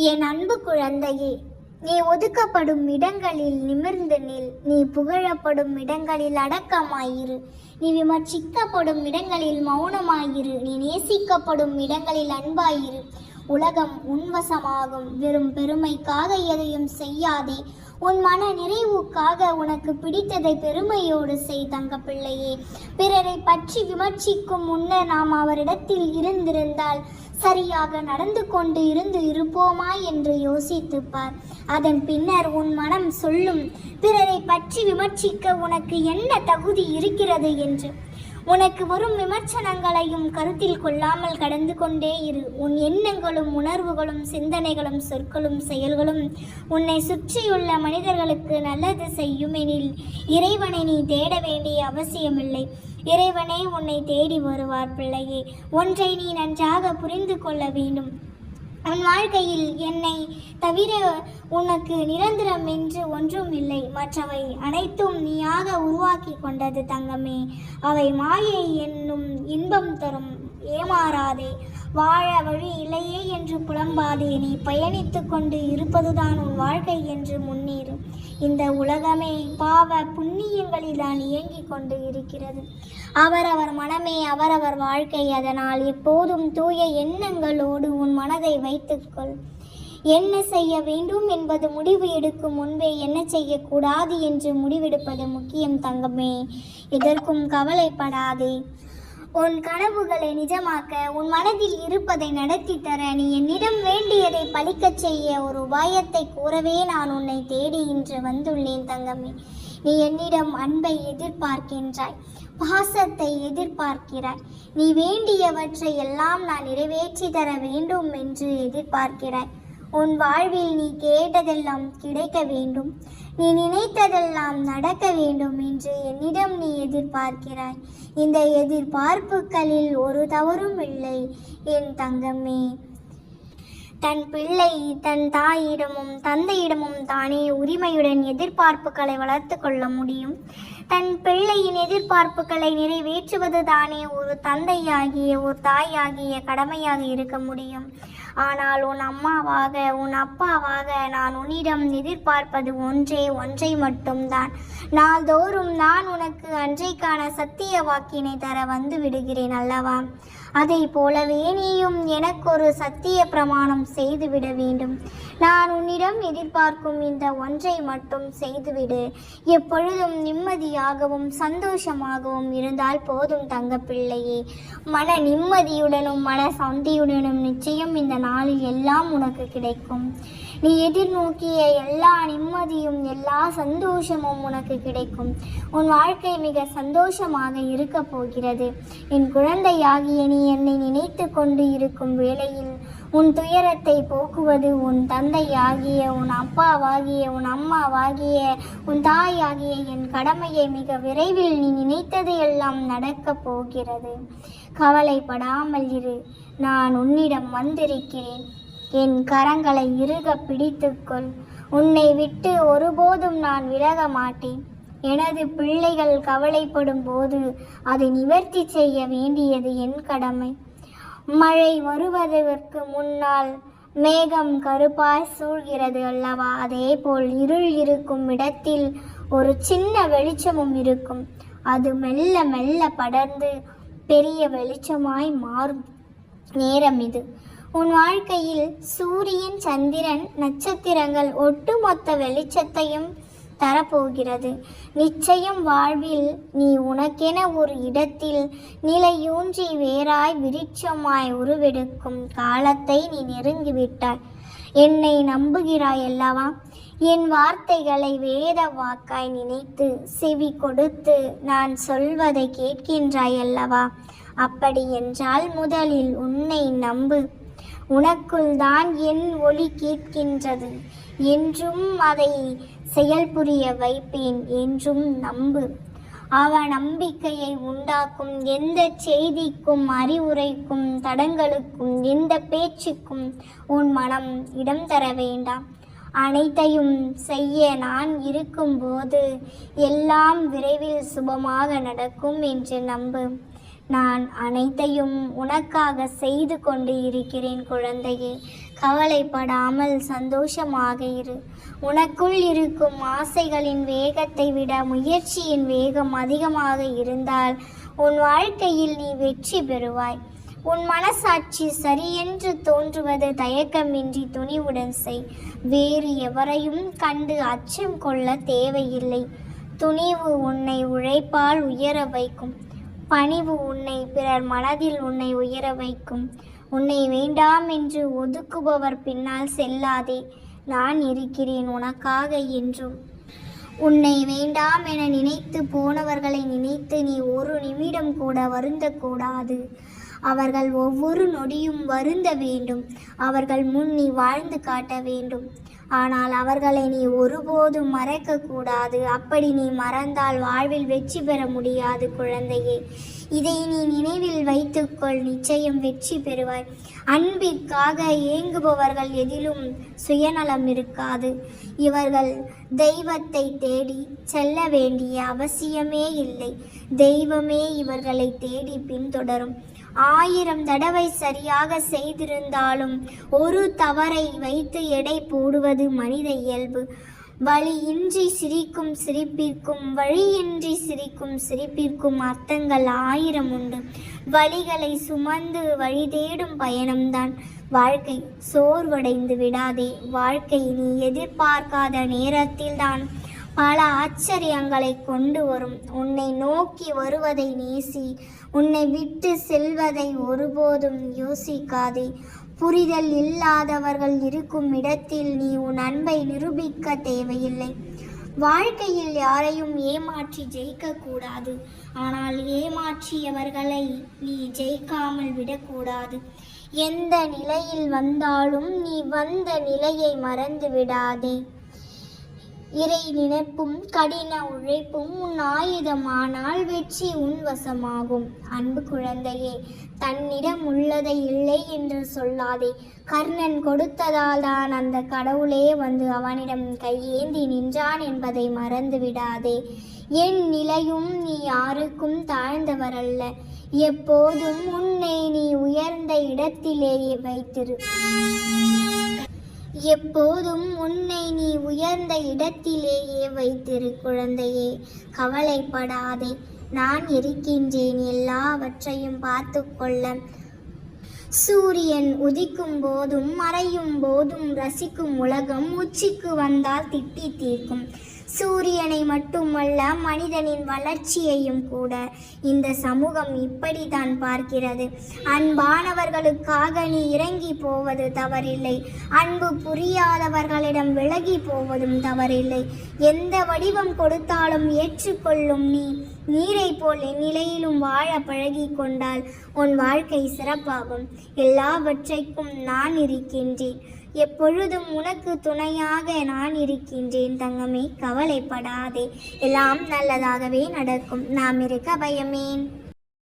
என் அன்பு குழந்தையே, நீ ஒதுக்கப்படும் இடங்களில் நிமிர்ந்து நில். நீ புகழப்படும் இடங்களில் அடக்கமாயிரு. நீ விமர்சிக்கப்படும் இடங்களில் மௌனமாயிரு. நீ நேசிக்கப்படும் இடங்களில் அன்பாயிரு. உலகம் உன்வசமாகும். வெறும் பெருமைக்காக எதையும் செய்யாதே. உன் மன நிறைவுக்காக உனக்கு பிடித்ததை பெருமையோடு செய் தங்க பிள்ளையே. பிறரை பற்றி விமர்சிக்கும் முன்னர் நாம் அவரிடத்தில் இருந்திருந்தால் சரியாக நடந்து கொண்டு இருப்போமா என்று யோசித்துப்பார். அதன் பின்னர் உன் மனம் சொல்லும், பிறரை பற்றி விமர்சிக்க உனக்கு என்ன தகுதி இருக்கிறது என்று. உனக்கு வரும் விமர்சனங்களையும் கருத்தில் கொள்ளாமல் கடந்து கொண்டே இரு. உன் எண்ணங்களும் உணர்வுகளும் சிந்தனைகளும் சொற்களும் செயல்களும் உன்னை சுற்றியுள்ள மனிதர்களுக்கு நல்லது செய்யும் எனில் இறைவனை நீ தேட வேண்டிய அவசியமில்லை. இறைவனே உன்னை தேடி வருவார் பிள்ளையே. ஒன்றை நீ நன்றாக புரிந்து கொள்ள வேண்டும். உன் வாழ்க்கையில் என்னை தவிர உனக்கு நிரந்தரம் என்று ஒன்றும் இல்லை. மற்றவை அனைத்தும் நீயாக உருவாக்கி கொண்டது தங்கமே. அவை மாயை என்னும் இன்பம் தரும். ஏமாறாதே. வாழ வழி இல்லையே என்று புலம்பாதே. நீ பயணித்து கொண்டு இருப்பதுதான் உன் வாழ்க்கை என்று முன்னேறு. இந்த உலகமே பாவ புண்ணியங்களில்தான் இயங்கிக் கொண்டு இருக்கிறது. அவரவர் மனமே அவரவர் வாழ்க்கை. அதனால் எப்போதும் தூய எண்ணங்களோடு உன் மனதை வைத்துக்கொள். என்ன செய்ய வேண்டும் என்பது முடிவு எடுக்கும் முன்பே என்ன செய்யக்கூடாது என்று முடிவெடுப்பது முக்கியம் தங்கமே. எதற்கும் கவலைப்படாதே. உன் கனவுகளை நிஜமாக்க, உன் மனதில் இருப்பதை நடத்தி தர, நீ என்னிடம் வேண்டியதை பலிக்கச் செய்ய ஒரு உபாயத்தை கூறவே நான் உன்னை தேடி இன்று வந்துள்ளேன் தங்கமே. நீ என்னிடம் அன்பை எதிர்பார்க்கின்றாய், பாசத்தை எதிர்பார்க்கிறாய். நீ வேண்டியவற்றை எல்லாம் நான் நிறைவேற்றி தர வேண்டும் என்று எதிர்பார்க்கிறாய். உன் வாழ்வில் நீ கேட்டதெல்லாம் கிடைக்க வேண்டும், நீ நினைத்ததெல்லாம் நடக்க வேண்டும் என்று என்னிடம் நீ எதிர்பார்க்கிறாய். இந்த எதிர்பார்ப்புகளில் ஒரு தவறும் இல்லை என் தங்கமே. தன் பிள்ளை தன் தாயிடமும் தந்தையிடமும் தானே உரிமையுடன் எதிர்பார்ப்புகளை வளர்த்து கொள்ள முடியும். தன் பிள்ளையின் எதிர்பார்ப்புகளை நிறைவேற்றுவது தானே ஒரு தந்தையாகிய ஒரு தாயாகிய கடமையாக இருக்க முடியும். ஆனால் உன் அம்மாவாக உன் அப்பாவாக நான் உன்னிடம் எதிர்பார்ப்பது ஒன்றை மட்டும்தான். நாள்தோறும் நான் உனக்கு அன்றைக்கான சத்திய வாக்கினை தர வந்து விடுகிறேன் அல்லவா? அதை போலவே நீயும் எனக்கு ஒரு சத்திய பிரமாணம் செய்துவிட வேண்டும். நான் உன்னிடம் எதிர்பார்க்கும் இந்த ஒன்றை மட்டும் செய்துவிடு. எப்பொழுதும் நிம்மதியாகவும் சந்தோஷமாகவும் இருந்தால் போதும் தங்க பிள்ளையே. மன நிம்மதியுடனும் மன சாந்தியுடனும் நிச்சயம் இந்த நாளில் எல்லாம் உனக்கு கிடைக்கும். நீ எதிர்நோக்கிய எல்லா நிம்மதியும் எல்லா சந்தோஷமும் உனக்கு கிடைக்கும். உன் வாழ்க்கை மிக சந்தோஷமாக இருக்க போகிறது. என் குழந்தையாகிய நீ என்னை நினைத்து கொண்டு இருக்கும் வேளையில் உன் துயரத்தை போக்குவது உன் தந்தையாகிய உன் அப்பாவாகிய உன் அம்மாவாகிய உன் தாயாகிய என் கடமையை மிக விரைவில் நீ நினைத்தது எல்லாம் நடக்கப் போகிறது. கவலைப்படாமல் இரு. நான் உன்னிடம் வந்திருக்கிறேன். என் கரங்களை இறுக பிடித்துக்கொள். உன்னை விட்டு ஒருபோதும் நான் விலக மாட்டேன். எனது பிள்ளைகள் கவலைப்படும் போது அதை நிவர்த்தி செய்ய வேண்டியது என் கடமை. மழை வருவதற்கு முன்னால் மேகம் கருப்பாய் சூழ்கிறது அல்லவா? அதே போல் இருள் இருக்கும் இடத்தில் ஒரு சின்ன வெளிச்சமும் இருக்கும். அது மெல்ல மெல்ல படர்ந்து பெரிய வெளிச்சமாய் மாறும் நேரம் இது. உன் வாழ்க்கையில் சூரியன், சந்திரன், நட்சத்திரங்கள் ஒட்டுமொத்த வெளிச்சத்தையும் தரப்போகிறது. நிச்சயம் வாழ்வில் நீ உனக்கென ஒரு இடத்தில் நிலையூன்றி வேறாய் விருட்சமாய் உருவெடுக்கும் காலத்தை நீ நெருங்கிவிட்டாய். என்னை நம்புகிறாய் அல்லவா? என் வார்த்தைகளை வேத வாக்காய் நினைத்து செவி கொடுத்து நான் சொல்வதை கேட்கின்றாய் அல்லவா? அப்படி என்றால் முதலில் உன்னை நம்பு. உனக்குள் தான் என் ஒலி கேட்கின்றது. என்றும் அதை செயல்புரிய வைப்பேன் என்றும் நம்பு. நம்பிக்கையை உண்டாக்கும் எந்த செய்திக்கும் அறிவுரைக்கும் தடங்களுக்கும் எந்த பேச்சுக்கும் உன் மனம் இடம் தர வேண்டாம். அனைத்தையும் செய்ய நான் இருக்கும்போது எல்லாம் விரைவில் சுபமாக நடக்கும் என்று நம்பு. நான் அனைத்தையும் உனக்காக செய்து கொண்டு இருக்கிறேன் குழந்தையே. கவலைப்படாமல் சந்தோஷமாக இரு. உனக்குள் இருக்கும் ஆசைகளின் வேகத்தை விட முயற்சியின் வேகம் அதிகமாக இருந்தால் உன் வாழ்க்கையில் நீ வெற்றி பெறுவாய். உன் மனசாட்சி சரியென்று தோன்றுவது தயக்கமின்றி துணிவுடன் செய். வேறு எவரையும் கண்டு அச்சம் கொள்ள தேவையில்லை. துணிவு உன்னை உழைப்பால் உயர வைக்கும். பணிவு உன்னை பிறர் மனதில் உன்னை உயர வைக்கும். உன்னை வேண்டாம் என்று ஒதுக்குபவர் பின்னால் செல்லாதே. நான் இருக்கிறேன் உனக்காக என்றும். உன்னை வேண்டாம் என நினைத்து போனவர்களை நினைத்து நீ ஒரு நிமிடம் கூட வருந்தக்கூடாது. அவர்கள் ஒவ்வொரு நொடியும் வருந்த வேண்டும். அவர்கள் முன் நீ வாழ்ந்து காட்ட வேண்டும். ஆனால் அவர்களை நீ ஒருபோதும் மறக்கக்கூடாது. அப்படி நீ மறந்தால் வாழ்வில் வெற்றி பெற முடியாது குழந்தையே. இதை நீ நினைவில் வைத்துக்கொள். நிச்சயம் வெற்றி பெறுவாய். அன்பிற்காக ஏங்குபவர்கள் எதிலும் சுயநலம் இருக்காது. இவர்கள் தெய்வத்தை தேடி செல்ல வேண்டிய அவசியமே இல்லை. தெய்வமே இவர்களை தேடி பின்தொடரும். 1000 தடவை சரியாக செய்திருந்தாலும் ஒரு தவறை வைத்து எடை போடுவது மனித இயல்பு. வழியின்றி சிரிக்கும் சிரிப்பிற்கும் வழியின்றி சிரிக்கும் சிரிப்பிற்கும் அர்த்தங்கள் 1000 உண்டு. வழிகளை சுமந்து வழி தேடும் பயணம்தான் வாழ்க்கை. சோர்வடைந்து விடாதே. வாழ்க்கை நீ எதிர்பார்க்காத நேரத்தில்தான் பல ஆச்சரியங்களை கொண்டு வரும். உன்னை நோக்கி வருவதை நேசி. உன்னை விட்டு செல்வதை ஒருபோதும் யோசிக்காதே. புரிதல் இல்லாதவர்கள் இருக்கும் இடத்தில் நீ உன் அன்பை நிரூபிக்க தேவையில்லை. வாழ்க்கையில் யாரையும் ஏமாற்றி ஜெயிக்கக்கூடாது. ஆனால் ஏமாற்றியவர்களை நீ ஜெயிக்காமல் விடக்கூடாது. எந்த நிலையில் வந்தாலும் நீ வந்த நிலையை மறந்து விடாதே. இறை நினைப்பும் கடின உழைப்பும் உன் ஆயுதமானால் வெற்றி உன் வசமாகும். அன்பு குழந்தையே, தன்னிடம் உள்ளதை இல்லை என்று சொல்லாதே. கர்ணன் கொடுத்ததால் தான் அந்த கடவுளே வந்து அவனிடம் கையேந்தி நின்றான் என்பதை மறந்து விடாதே. என் நிலையும் நீ யாருக்கும் தாழ்ந்தவரல்ல. எப்போதும் உன்னை நீ உயர்ந்த இடத்திலேயே வைத்திரு. எப்போதும் உன்னை நீ உயர்ந்த இடத்திலேயே வைத்திரு குழந்தையே. கவலைப்படாதே. நான் இருக்கின்றேன் எல்லாவற்றையும் பார்த்து கொள்ள. சூரியன் உதிக்கும் போதும் மறையும் போதும் ரசிக்கும் உலகம் உச்சிக்கு வந்தால் திட்டி தீர்க்கும். சூரியனை மட்டுமல்ல, மனிதனின் வளர்ச்சியையும் கூட இந்த சமூகம் இப்படித்தான் பார்க்கிறது. அன்பானவர்களுக்காக நீ இறங்கி போவது தவறில்லை. அன்பு புரியாதவர்களிடம் விலகி போவதும் தவறில்லை. எந்த வடிவம் கொடுத்தாலும் ஏற்றுக்கொள்ளும் நீ நீரை போல் எந்நிலையிலும் வாழ பழகி கொண்டால் உன் வாழ்க்கை சிறப்பாகும். எல்லாவற்றைக்கும் நான் இருக்கின்றேன். எப்பொழுதும் உனக்கு துணையாக நான் இருக்கின்றேன் தங்கமே. கவலைப்படாதே. எல்லாம் நல்லதாகவே நடக்கும். நாம் இருக்க பயமேன்.